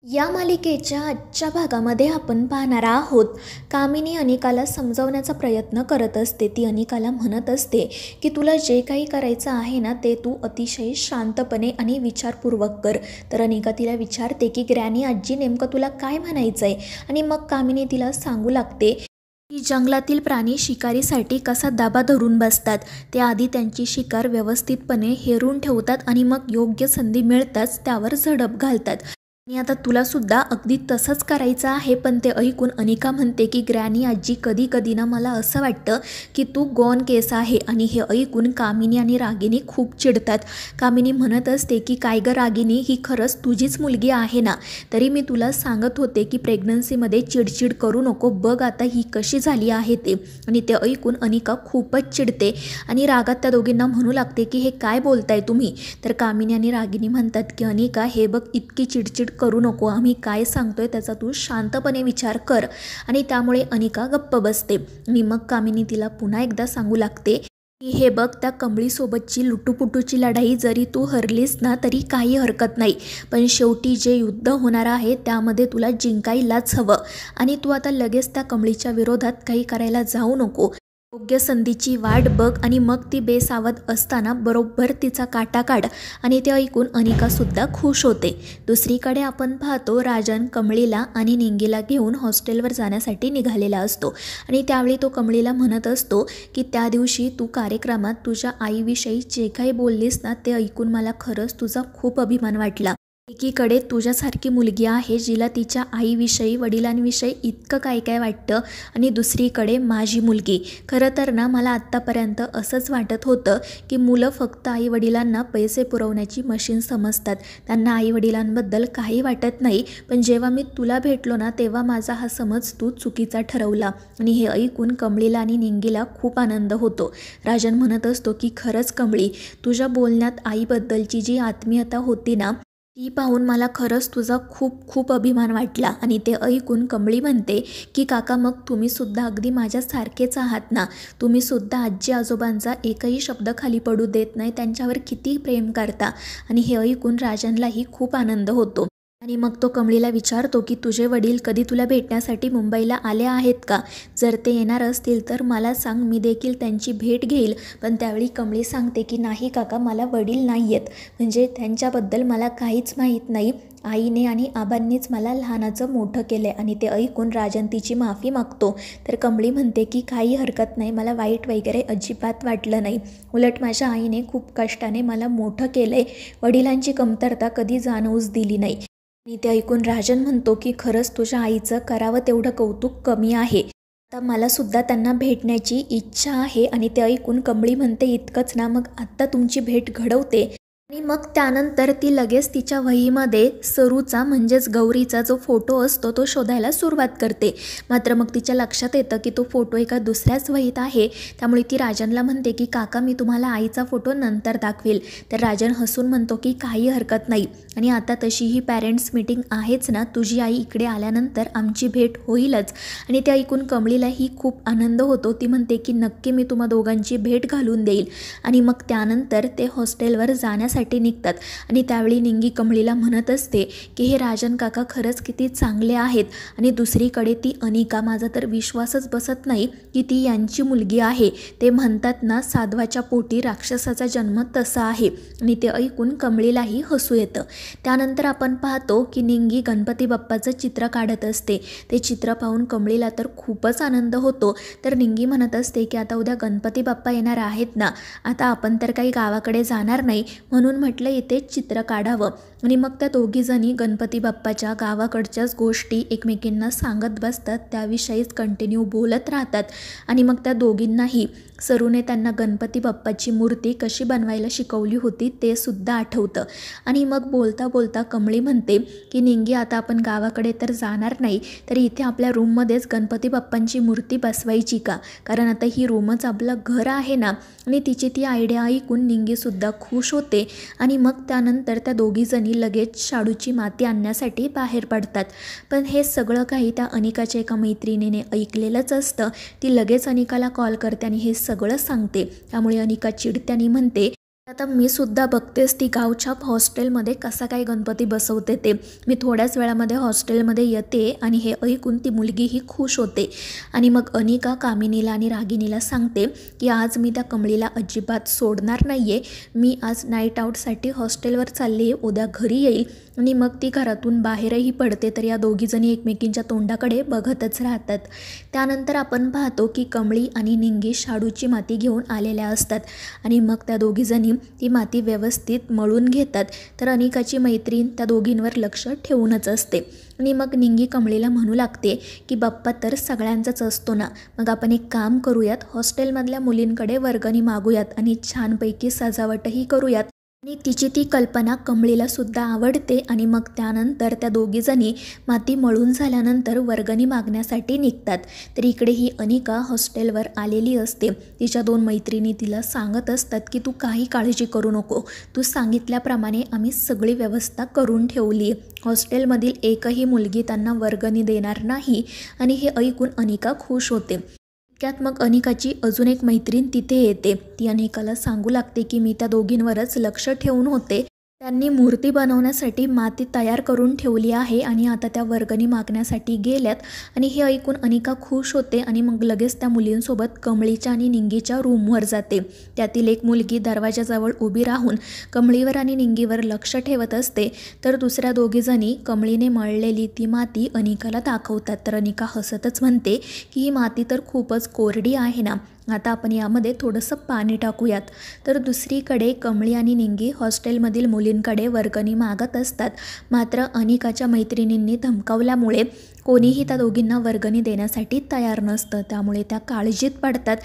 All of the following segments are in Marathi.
या मालिकेच्या आजच्या भागामध्ये आपण पाहणार आहोत कामिनी अनिकाला समजावण्याचा प्रयत्न करत असते। ती अनिकाला म्हणत असते की तुला जे काही करायचं आहे ना ते तू अतिशय शांतपणे आणि विचारपूर्वक कर। तर अनिका तिला विचारते की ग्रॅनी आजी नेमकं तुला काय म्हणायचं आहे। आणि मग कामिनी तिला सांगू लागते की जंगलातील प्राणी शिकारीसाठी कसा दाबा धरून बसतात। ते आधी त्यांची शिकार व्यवस्थितपणे हेरून ठेवतात आणि मग योग्य संधी मिळताच त्यावर झडप घालतात। आणि आता तुला सुद्धा अगदी तसंच करायचं आहे। पण ते ऐकून अनिका म्हणते की ग्रॅनी आजी कधी कधी ना मला असं वाटतं की तू गॉन केस आहे। आणि हे ऐकून कामिनी आणि रागिनी खूप चिडतात। कामिनी म्हणत असते की काय ग रागिनी, ही खरंच तुझीच मुलगी आहे ना? तरी मी तुला सांगत होते की प्रेग्नन्सीमध्ये चिडचिड करू नको, बघ आता ही कशी झाली आहे ते। आणि ते ऐकून अनिका खूपच चिडते आणि रागात त्या दोघींना म्हणू लागते की हे काय बोलताय तुम्ही। तर कामिनी आणि रागिनी म्हणतात की अनिका हे बघ, इतकी चिडचिड करू नको, आम्ही काय सांगतोय त्याचा तू शांतपणे विचार कर। आणि त्यामुळे अनिका गप्प बसते। आणि मग कामिनी तिला पुन्हा एकदा सांगू लागते की हे बघ, त्या कमळीसोबतची लुटूपुटूची लढाई जरी तू हरलीस ना तरी काही हरकत नाही, पण शेवटी जे युद्ध होणार आहे त्यामध्ये तुला जिंकायलाच हवं। आणि तू आता लगेच त्या कमळीच्या विरोधात काही करायला जाऊ नको, योग्य संधीची वाट बघ आणि मग ती बेसावध असताना बरोबर तिचा काटा काढ। आणि ते ऐकून अनिका सुद्धा खुश होते। दुसरीकडे आपण पाहतो राजन कमळीला आणि निंगीला घेऊन हॉस्टेलवर जाण्यासाठी निघालेला असतो। आणि त्यावेळी तो कमळीला म्हणत असतो की त्या दिवशी तू कार्यक्रमात तुझ्या आईविषयी जे काही बोललीस ना ते ऐकून मला खरंच तुझा खूप अभिमान वाटला। एकीकडे तुझ्यासारखी मुलगी आहे जिला तिच्या आईविषयी वडिलांविषयी इतकं काय काय वाटतं, आणि दुसरीकडे माझी मुलगी। खरं तर ना मला आत्तापर्यंत असंच वाटत होतं की मुलं फक्त आईवडिलांना पैसे पुरवण्याची मशीन समजतात, त्यांना आईवडिलांबद्दल काही वाटत नाही। पण जेव्हा मी तुला भेटलो ना तेव्हा माझा हा समज तू चुकीचा ठरवला। आणि हे ऐकून कमळीला आणि निंगीला खूप आनंद होतो। राजन म्हणत असतो की खरंच कमळी, तुझ्या बोलण्यात आईबद्दलची जी आत्मीयता होती ना ती पाहून मला खरंच तुझा खूप खूप अभिमान वाटला। आणि ते ऐकून कमळी म्हणते की काका, मग तुम्ही सुद्धा अगदी माझ्यासारखेच आहात ना? तुम्ही सुद्धा आजी आजोबांचा एकही शब्द खाली पडू देत नाही, त्यांच्यावर किती प्रेम करता। आणि हे ऐकून राजनलाही खूप आनंद होतो। आणि मग तो कमळीला विचारतो की तुझे वडील कधी तुला भेटण्यासाठी मुंबईला आले आहेत का? जर ते येणार असतील तर मला सांग, मी देखील त्यांची भेट घेईल। पण त्यावेळी कमळी सांगते की नाही काका, मला वडील नाही आहेत, म्हणजे त्यांच्याबद्दल मला काहीच माहीत नाही। आईने आणि आबांनीच मला लहानाचं मोठं केलं आहे। आणि ते ऐकून राजन तिची माफी मागतो। तर कमळी म्हणते की काही हरकत नाही, मला वाईट वगैरे अजिबात वाटलं नाही, उलट माझ्या आईने खूप कष्टाने मला मोठं केलं आहे, वडिलांची कमतरता कधी जाणवूच दिली नाही। आणि ते ऐकून राजन म्हणतो की खरंच तुझ्या आईचं करावं तेवढं कौतुक कमी आहे, आता मला सुद्धा त्यांना भेटण्याची इच्छा आहे। आणि ते ऐकून कमळी म्हणते इतकंच ना, मग आत्ता तुमची भेट घडवते। आणि मग त्यानंतर ती लगेच तिच्या वहीमध्ये सरूचा म्हणजेच गौरीचा जो फोटो असतो तो शोधायला सुरुवात करते। मात्र मग तिच्या लक्षात येतं की तो फोटो एका दुसऱ्याच वहीत आहे। त्यामुळे ती राजनला म्हणते की काका, मी तुम्हाला आईचा फोटो नंतर दाखवेल। तर राजन हसून म्हणतो की काही हरकत नाही, आणि आता तशीही पॅरेंट्स मीटिंग आहेच ना, तुझी आई इकडे आल्यानंतर आमची भेट होईलच। आणि ते ऐकून कमळीलाही खूप आनंद होतो। ती म्हणते की नक्की मी तुम्हा दोघांची भेट घालून देईल। आणि मग त्यानंतर ते हॉस्टेलवर जाण्यासाठी निघतात। आणि त्यावेळी निंगी कमळीला म्हणत असते की हे राजन काका खरंच किती चांगले आहेत। आणि दुसरीकडे ती अनिका, माझा तर विश्वासच बसत नाही की ती यांची मुलगी आहे। ते म्हणतात ना, साधवाच्या पोटी राक्षसाचा जन्म तसा आहे। आणि ते ऐकून कमळीलाही हसू येतं। त्यानंतर आपण पाहतो की निंगी गणपती बाप्पाचं चित्र काढत असते। ते चित्र पाहून कमळीला तर खूपच आनंद होतो। तर निंगी म्हणत असते की आता उद्या गणपती बाप्पा येणार आहेत ना, आता आपण तर काही गावाकडे जाणार नाही, म्हणून म्हटलं इथेच चित्र काढावं। आणि मग त्या दोघीजणी गणपती बाप्पाच्या गावाकडच्याच गोष्टी एकमेकींना सांगत बसतात, त्याविषयीच कंटिन्यू बोलत राहतात। आणि मग त्या दोघींनाही सरूने त्यांना गणपती बाप्पाची मूर्ती कशी बनवायला शिकवली होती ते सुद्धा आठवतं। आणि मग बोलता बोलता कमळी म्हणते की निंगी, आता आपण गावाकडे तर जाणार नाही, तर इथे आपल्या रूममध्येच गणपती बाप्पांची मूर्ती बसवायची का? कारण आता ही रूमच आपलं घर आहे ना। आणि तिची ती आयडिया ऐकून निंगीसुद्धा खुश होते। आणि मग त्यानंतर त्या दोघीजणी लगेच शाडूची माती आणण्यासाठी बाहेर पडतात। पण हे सगळं काही त्या अनिकाच्या एका मैत्रिणीने ऐकलेलंच असतं। ती लगेच अनिकाला कॉल करते आणि हे सगळं सांगते। त्यामुळे अनिका चिडते आणि म्हणते आता मी सुद्धा बघतेच ती गावछाप हॉस्टेलमध्ये कसा काय गणपती बसवते ते. मी थोड्याच वेळामध्ये हॉस्टेलमध्ये येते आणि हे ऐकून ती मुलगी ही खुश होते आणि मग अनिका कामिनीला आणि रागिनीला सांगते की आज मी त्या कमळीला अजिबात सोडणार नाही आहे. मी आज नाईट आऊटसाठी हॉस्टेलवर चालली आहे, उद्या घरी येईल आणि मग ती घरातून बाहेरही पडते. तर या दोघीजणी एकमेकींच्या तोंडाकडे बघतच राहतात. त्यानंतर आपण पाहतो की कमळी आणि निंगी शाडूची माती घेऊन आलेल्या असतात आणि मग त्या दोघीजणी ती माती व्यवस्थित मळून घेतात. तर अनिकाची मैत्रीण त्या दोघींवर लक्ष ठेवूनच असते आणि मग निंगी कमळीला म्हणू लागते की बाप्पा तर सगळ्यांचाच असतो ना, मग आपण एक काम करूयात, हॉस्टेलमधल्या मुलींकडे वर्गणी मागूयात आणि छानपैकी सजावटही करूयात. आणि तिची ती कल्पना कमळीला सुद्धा आवडते आणि मग त्यानंतर त्या दोघीजणी माती मळून झाल्यानंतर वर्गणी मागण्यासाठी निघतात. तर इकडे ही अनिका हॉस्टेलवर आलेली असते. तिच्या 2 मैत्रिणी तिला सांगत असतात की तू काही काळजी करू नको, तू सांगितल्याप्रमाणे आम्ही सगळी व्यवस्था करून ठेवली आहे, हॉस्टेलमधील एकही मुलगी त्यांना वर्गणी देणार नाही. आणि हे ऐकून अनिका खुश होते. त्यात मग अनिकाची अजून एक मैत्रीण तिथे येते. ती अनिकाला सांगू लागते की मी त्या दोघींवरच लक्ष ठेवून होते, त्यांनी मूर्ती बनवण्यासाठी माती तयार करून ठेवली आहे आणि आता त्या वर्गणी मागण्यासाठी गेल्यात. आणि हे ऐकून अनिका खुश होते आणि मग लगेच त्या मुलींसोबत कमळीच्या आणि निंगीच्या रूमवर जाते. त्यातील एक मुलगी दरवाजाजवळ उभी राहून कमळीवर आणि निंगीवर लक्ष ठेवत असते. तर दुसऱ्या दोघीजणी कमळीने मळलेली ती माती अनिकाला दाखवतात. तर अनिका हसतच म्हणते की ही माती तर खूपच कोरडी आहे ना, आता आपण यामध्ये थोडंसं पाणी टाकूयात. तर दुसरीकडे कमळी आणि निंगी हॉस्टेलमधील मुलींकडे वर्गणी मागत असतात. मात्र अनिकाच्या मैत्रिणींनी धमकावल्यामुळे कोणीही त्या दोघींना वर्गणी देण्यासाठी तयार नसतं, त्यामुळे त्या काळजीत पडतात.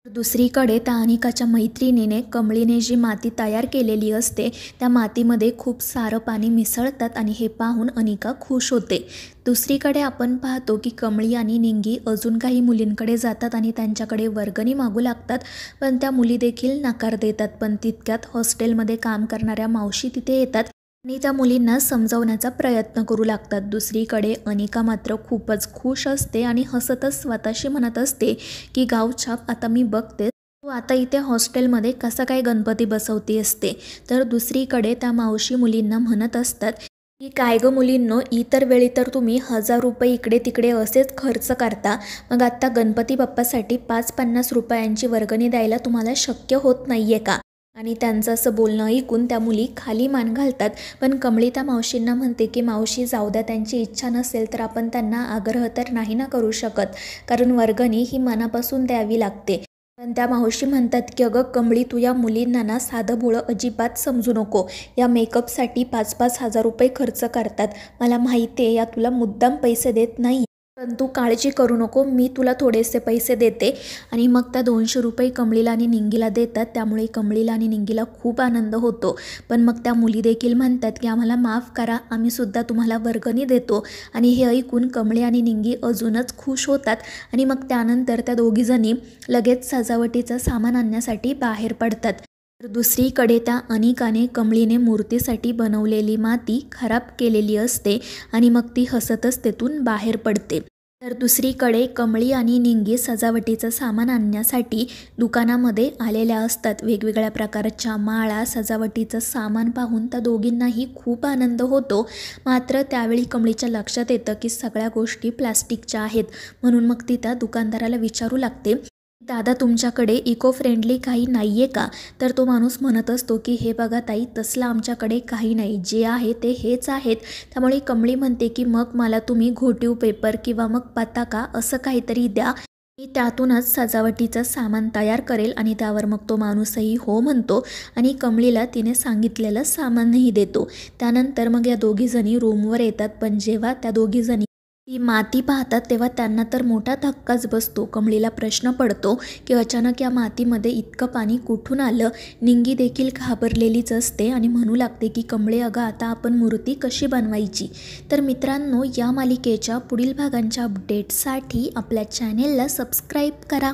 दुसरीकडे त्या अनिकाच्या मैत्रिणीने कमळीने जी माती तयार केलेली असते त्या मातीमध्ये खूप सारं पाणी मिसळतात आणि हे पाहून अनिका खुश होते. दुसरीकडे आपण पाहतो की कमळी आणि निंगी अजून काही मुलींकडे जातात आणि त्यांच्याकडे वर्गणी मागू लागतात, पण त्या मुली देखील नकार देतात. पण तितक्यात हॉस्टेलमध्ये काम करणाऱ्या मावशी तिथे येतात आणि त्या मुलींना समजावण्याचा प्रयत्न करू लागतात. दुसरीकडे अनिका मात्र खूपच खुश असते आणि हसतच स्वतःशी म्हणत असते की गावछाप आता मी बघते तू आता इथे हॉस्टेलमध्ये कसा काय गणपती बसवती असते. तर दुसरीकडे त्या मावशी मुलींना म्हणत असतात की काय गं मुलींनो, इतर वेळी तर तुम्ही 1000 रुपये इकडे तिकडे असेच खर्च करता, मग आत्ता गणपती बाप्पासाठी 5-50 रुपयांची वर्गणी द्यायला तुम्हाला शक्य होत नाही आहे का. आणि त्यांचं असं बोलणं ऐकून त्या मुली खाली मान घालतात. पण कमळी त्या मावशींना म्हणते की मावशी जाऊ द्या, त्यांची इच्छा नसेल तर आपण त्यांना आग्रह तर नाही ना करू शकत, कारण वर्गणी ही मनापासून द्यावी लागते. पण त्या मावशी म्हणतात की अगं कमळी, तू या मुलींना ना साधं भोळं अजिबात समजू नको, या मेकअपसाठी 5-5 हजार रुपये खर्च करतात, मला माहिती आहे, या तुला मुद्दाम पैसे देत नाही, पण तू काळजी करू नको, मी तुला थोडेसे पैसे देते. आणि मग त्या 200 रुपये कमळीला आणि निंगीला देतात. त्यामुळे कमळीला आणि निंगीला खूप आनंद होतो. पण मग त्या मुली देखील म्हणतात की आम्हाला माफ करा, आम्ही सुद्धा तुम्हाला वर्गणी देतो. आणि हे ऐकून कमळी आणि निंगी अजूनच खुश होतात आणि मग त्यानंतर त्या दोघीजणी लगेच सजावटीचं सामान आणण्यासाठी बाहेर पडतात. तर दुसरीकडे त्या अनिकाने कमळीने मूर्तीसाठी बनवलेली माती खराब केलेली असते आणि मग ती हसतच तेथून बाहेर पडते. तर दुसरीकडे कमळी आणि निंगी सजावटीचं सामान आणण्यासाठी दुकानामध्ये आलेल्या असतात. वेगवेगळ्या प्रकारच्या माळा, सजावटीचं सामान पाहून त्या दोघींनाही खूप आनंद होतो. मात्र त्यावेळी कमळीच्या लक्षात येतं की सगळ्या गोष्टी प्लास्टिकच्या आहेत, म्हणून मग ती त्या दुकानदाराला विचारू लागते, दादा तुमच्याकडे इको फ्रेंडली काही नाही आहे का. तर तो माणूस म्हणत असतो की हे बघा ताई, तसलं आमच्याकडे काही नाही, जे आहे ते हेच आहेत. त्यामुळे कमळी म्हणते की मग मला तुम्ही घोटीव पेपर किंवा मग पताका असं काहीतरी द्या, मी त्यातूनच सजावटीचं सामान तयार करेल. आणि त्यावर मग तो माणूसही हो म्हणतो आणि कमळीला तिने सांगितलेलं सामानही देतो. त्यानंतर मग या दोघीजणी रूमवर येतात. पण जेव्हा त्या दोघीजणी ती माती पाहतात तेव्हा त्यांना तर मोठा धक्काच बसतो. कमळीला प्रश्न पडतो की अचानक या मातीमध्ये इतकं पाणी कुठून आलं. निंगी देखील घाबरलेलीच असते आणि म्हणू लागते की कमळे अगं आता आपण मूर्ती कशी बनवायची. तर मित्रांनो, या मालिकेच्या पुढील भागांच्या अपडेटसाठी आपल्या चॅनेलला सबस्क्राईब करा.